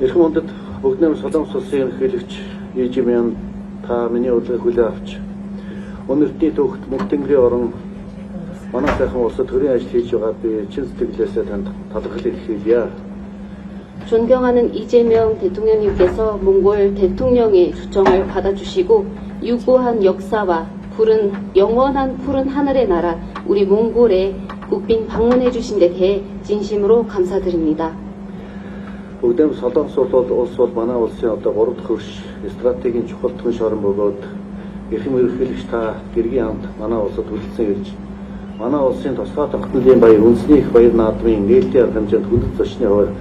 Эрхэм хүндэт бүгд нэм Солонгос улсын ерөнхийлөгч Ижимян та миний урилгыг хүлээн авч өнөөдрийн төвхт мөнх тэнгэрийн орон манай сайхан улсад төрийн ажил хийж байгаа би чин сэтгэлээсээ танд талархлыг хэлье. 존경하는 이재명 대통령님께서 몽골 대통령의 초청을 받아주시고 유구한 역사와 영원한 푸른 하늘의 나라 우리 몽골에 국빈 방문해 주신 데 대해 진심으로 감사드립니다. Бүгдэм Солонгос улс бол манай улсын одоо 3 дахь хөрш стратегийн чухал түнш орон бөгөөд эрхэм ерөнхийлөгч та гэргийн хамт манай улсад хүлцэн ирж манай улсын тусгай тогтнолын баяр үндэсний их баяр наадмын нээлтийн арга хэмжээнд хүндэт зочны хувьд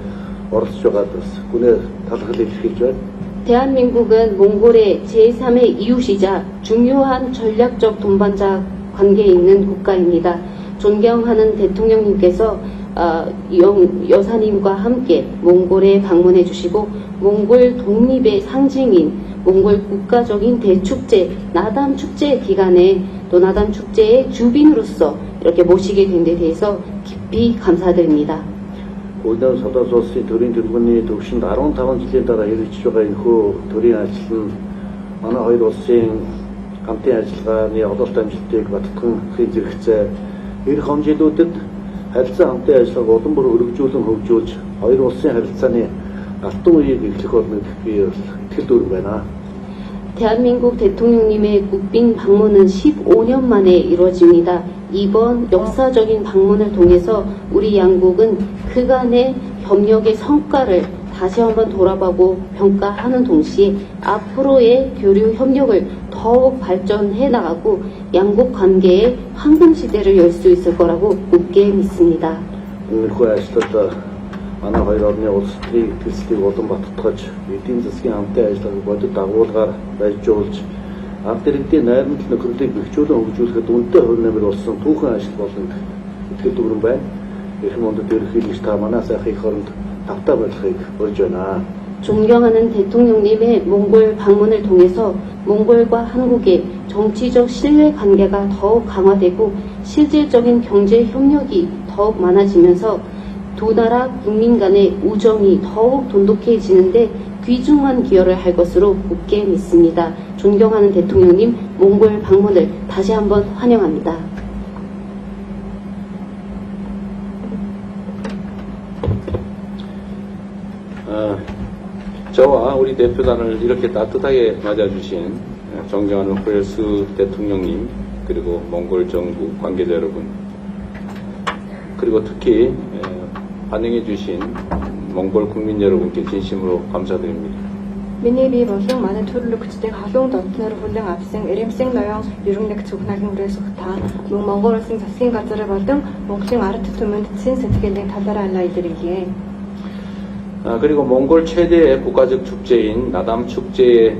оролцож байгаад бас гүнээр талархлыг илэрхийлж байна. 대한민국은 몽골의 제3의 이웃이자 중요한 전략적 동반자 관계에 있는 국가입니다. 존경하는 대통령님께서 여사님과 함께 몽골에 방문해 주시고 몽골 독립의 상징인 몽골 국가적인 대축제 나담 축제 기간에 또 나담 축제의 주빈으로서 이렇게 모시게 된 데 대해서 깊이 감사드립니다. Бүгдэм Солонгос улсын төрийн тэргүүний төвшөнд 15 жилийн дараа хэрэгжиж байгаа энэхүү төрийн ажил нь манай хоёр улсын хамтын ажиллагааны ололт амжилтыг баттган хэрэгжүүлэх эх хэмжээлүүдэд харилцаа хамтын ажиллагааг улам бүр өргөжүүлэн хөгжүүлж хоёр улсын харилцааны алтан үеийг эхлэх болно гэх би итгэл дүүрэн байна. 대한민국 대통령님의 국빈 방문은 15년 만에 이루어집니다. 이번 역사적인 방문을 통해서 우리 양국은 그간의 협력의 성과를 다시 한번 돌아보고 평가하는 동시에 앞으로의 교류 협력을 더욱 발전해 나가고 양국 관계의 황금 시대를 열 수 있을 거라고 굳게 믿습니다. манай хоёр орны улс төрийн төлслийг улам баттгаж эдийн засгийн хамтын ажиллагааг бодит дагуулгаар байжуулж ард иргэдийн найрамдал нөхөрлөлийг бэхжүүлэн хөгжүүлэхэд үнэтэй хувь нэмэр болсон түүхэн ажил болно итгэл дүүрэн байна. Эрхэм хүндэт ерөнхийлөгч та манай сайхан их оронд тавтай байхыг урьж байна. 존경하는 대통령님의 몽골 방문을 통해서 몽골과 한국의 정치적 신뢰 관계가 더욱 강화되고 실질적인 경제 협력이 더욱 많아지면서 두 나라 국민 간의 우정이 더욱 돈독해지는데 귀중한 기여를 할 것으로 굳게 믿습니다. 존경하는 대통령님 몽골 방문을 다시 한번 환영합니다. 저와 우리 대표단을 이렇게 따뜻하게 맞아주신 존경하는 호레스 대통령님, 그리고 몽골 정부 관계자 여러분, 그리고 특히 환영해주신 몽골 국민 여러분께 진심으로 감사드립니다. Миний бие болон манай төрөлхтдийн халуун додноор хүлээн авсан Эремсийн ноён ерөн нэгц ухнагийн хүрээсөх та мөн Монгол улсын засгийн газар болон Монголын ард түмэнд цэн сэтгэлийн талаараа алаа илэрхийлье. 그리고 몽골 최대의 국가적 축제인 나담 축제에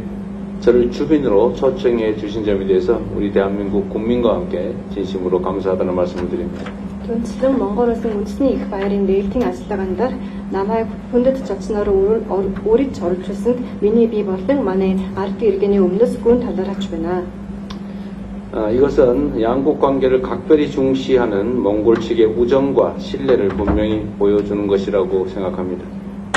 저를 주빈으로 초청해 주신 점에 대해서 우리 대한민국 국민과 함께 진심으로 감사하다는 말씀을 드립니다. Түнчлэн Монгол улсын үндэсний их баярын нээлтийн ажиллагаанд намайг хүндэт зочноор өөрийг оруулжсэн миний бие болон манай ард иргэний өмнөөс гүн талархаж байна. 이것은 양국 관계를 각별히 중시하는 몽골 측의 우정과 신뢰를 분명히 보여주는 것이라고 생각합니다.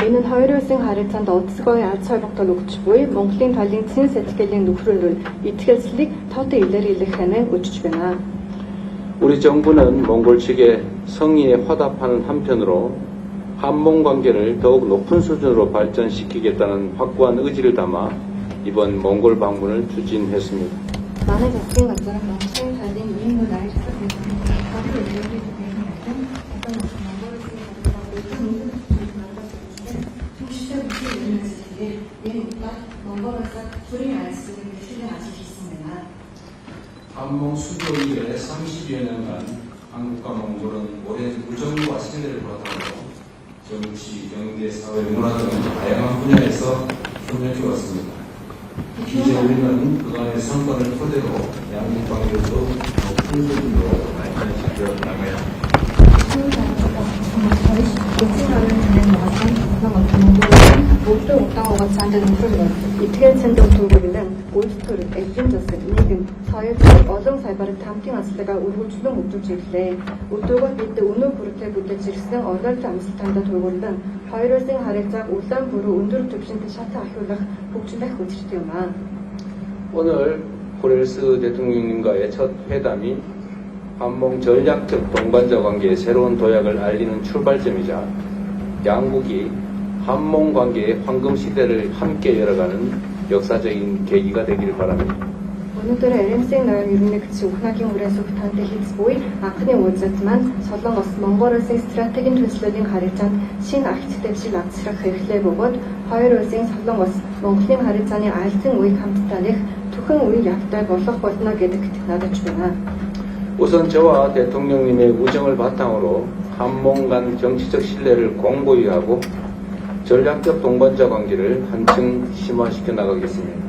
Энэ нь хоёр улсын харилцаанд онцгой аз холбогдол өгч буй Монголын талын цэн сэтгэлийн нөхрөлөөр итгэлцлийг тод илэрхийлэх хэмээн өчж байна. 우리 정부는 몽골 측의 성의에 화답하는 한편으로 한몽 관계를 더욱 높은 수준으로 발전시키겠다는 확고한 의지를 담아 이번 몽골 방문을 추진했습니다. манай засгийн газар Монголын талын ийм нэг ажил 한몽 수교 이래 30여 년간 한국과 몽골은 오랜 우정과 신뢰를 바탕으로 정치, 경제, 사회, 문화 등 다양한 분야에서 협력해왔습니다. 이제 우리는 그간의 성과를 토대로 양국 관계를 더욱 높은 수준으로 발전시켜 나가야 합니다. Бүгдөө удаан хугацаанд нөхрөл итгэл цэндэн төвөглөн үйлдвэр, эзэн засаг, нийгэм, соёл, олон салбарт хамтын ажиллагаа үргэлжлэн хөгжүүлж ирлээ. Өдөөгөө бид өнөө бүртээ бүтэж ирсэн оролцоо амсалтанд төвөглөн хоёр улсын харилцааг улаан бүрүү өндөр түвшинд шатаа ахиулах хөгжлөх хүчтэй юм аа. 오늘 호레스 대통령님과의 첫 회담이 한몽 전략적 동반자 관계의 새로운 도약을 알리는 출발점이자 양국이 한몽 관계의 황금 시대를 함께 열어가는 역사적인 계기가 되기를 바랍니다. Өнөөдөр Эремсийн ноён ерөн нэгц ухнагийн хүрээс ухтаантай хийц буй анхны уулзалт маань Солонгос Монгол улсын стратегийн төслөлийн харилцаанд шинэ архитектур шиг авчрах хэрэгтэй бөгөөд хоёр улсын Солонгос Монголын харилцааны альцсан үеийг хамтдаа нэх түхэн үе явтай болох болно гэдэгт найдаж байна. 우선 저와 대통령님의 우정을 바탕으로 한몽 간 정치적 신뢰를 공고히 하고 전략적 동반자 관계를 한층 심화시켜 나가겠습니다.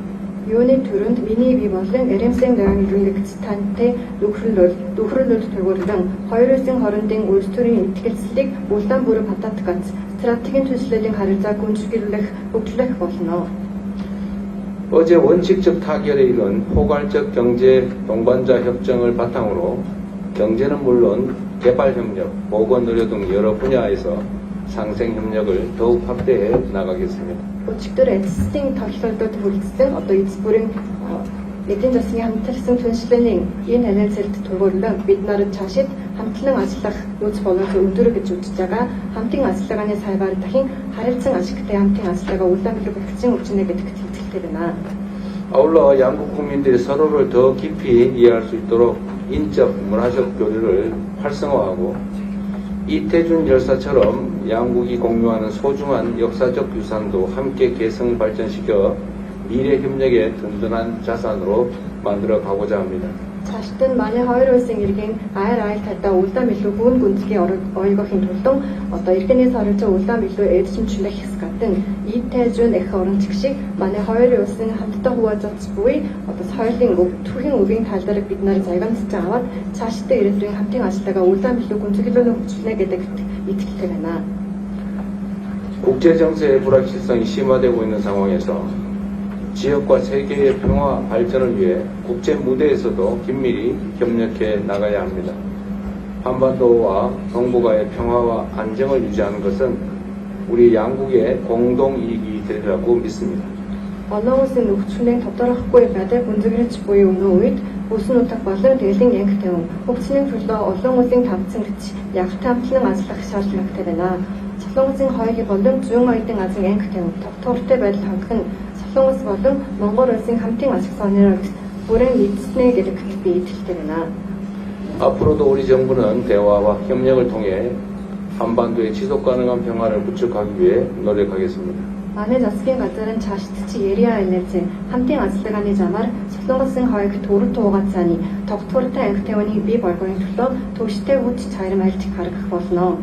Юуны төрөнд миний бие болон Эремсийн ноён ерөн нэгц тантай нөхрөлөлд төвөрлөн хоёр улсын хоорондын улс төрийн итгэлцлийг улаан бүрэн хатаатгац стратегийн төслөлийн харилцааг гүнзгийрүүлэх хөгжлөх болно. 어제 원칙적 타결에 이른 포괄적 경제 동반자 협정을 바탕으로 경제는 물론 개발협력, 보건의료 등 여러 분야에서 상생협력을 더욱 확대해 나가겠습니다. Өчигдөр эцсийн тоглолтод хүрэлцсэн одоо эц бүрийн эдийн засгийн хамтарсан түншлэлийн энэ хариуцлагад төвөрлөн бид нарт цаашид хамтлан ажиллах нөөц боловсрол өндөр гэж үзэж байгаа хамтын ажиллагааны сайваар дахин харилцан ашигтай хамтын ажиллагаа улаан билүү бэлтгэн өгчнэ гэдэгт итгэлтэй байна. 아울러 양국 국민들이 서로를 더 깊이 이해할 수 있도록 인적, 문화적 교류를 활성화하고 이태준 열사처럼 양국이 공유하는 소중한 역사적 유산도 함께 계승 발전시켜 미래 협력의 든든한 자산으로 만들어 가고자 합니다. Цаашид нь манай хоёр улсын иргэн айр айлтайдаа улаан билүү гүн гүнзгий ойгохын тулд одоо иргэний харилцаа улаан билүү эдшинчлэх хэсгатэн Итэжүн эх орон чигшиг манай хоёр улсын хамтдаа хуваалцаж буй одоо соёлын өв түүхийн өвийн тал дээр бид нар загамсаж аваад цаашдаа ирээдүйн хамтын ажиллагаа улаан билүү гүнзгийлүүлэн хөгжүүлнэ гэдэгт итгэлтэй байна. 국제 정세의 불확실성이 심화되고 있는 상황에서 지역과 세계의 평화 발전을 위해 국제 무대에서도 긴밀히 협력해 나가야 합니다. 한반도와 동북아의 평화와 안정을 유지하는 것은 우리 양국의 공동 이익이 되리라고 믿습니다. Олон улсын нөхцөлийн тодорхойгүй байдлыг гүнзгийрч буй өнөө үед бүсэн утга болон дээлийн янг тавин хөгжлийн төлөө олон улсын тавцангч ягт хамтлан ажиллах шаардлагатай байна. Солонгосын хоёрын болон зүүн оюутан азийн анги тавь тогтвортой байдал хангах нь Солонгос болон Монгол улсын хамтын ашиг сонирхол бүрэн эзэснэ гэдэгт би итгэлтэй байна. 앞으로도 우리 정부는 대화와 협력을 통해 한반도의 지속 가능한 평화를 구축하기 위해 노력하겠습니다. Манай засгийн газарын цаашдчи Яриа энерги хамтын ажиллагааны замаар Солонгосын хоёрыг төрөв туугаад цааны тогтвортой анги тавьныг бий болгохын төлөө төвштэй үуч чарим айлт гаргах болно.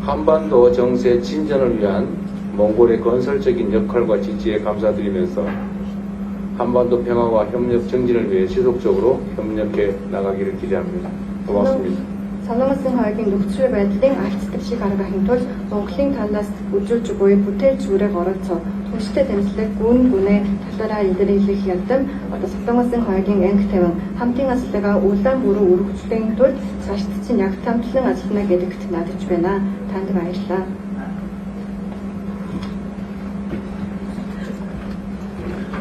한반도 정세 진전을 위한 몽골의 건설적인 역할과 지지에 감사드리면서 한반도 평화와 협력 정진을 위해 지속적으로 협력해 나가기를 기대합니다. 고맙습니다. Солонгосын хоёрын нөхцөл байдлын альцдаг шиг гаргахын тулд Монголын талаас үжүүлж буй бүтээлч үрэг оролцоо түнштэй тэмцлэг гүн гүнээ талаараа илэрхийлэх ядам Солонгосын хоёрын анги тавин хамтын ажиллагаа улаан бүрэн өргөжлөхийн тулд цаашдсан яг тамтлан ажиллана гэдэгт найдаж байна. Танд баярлалаа.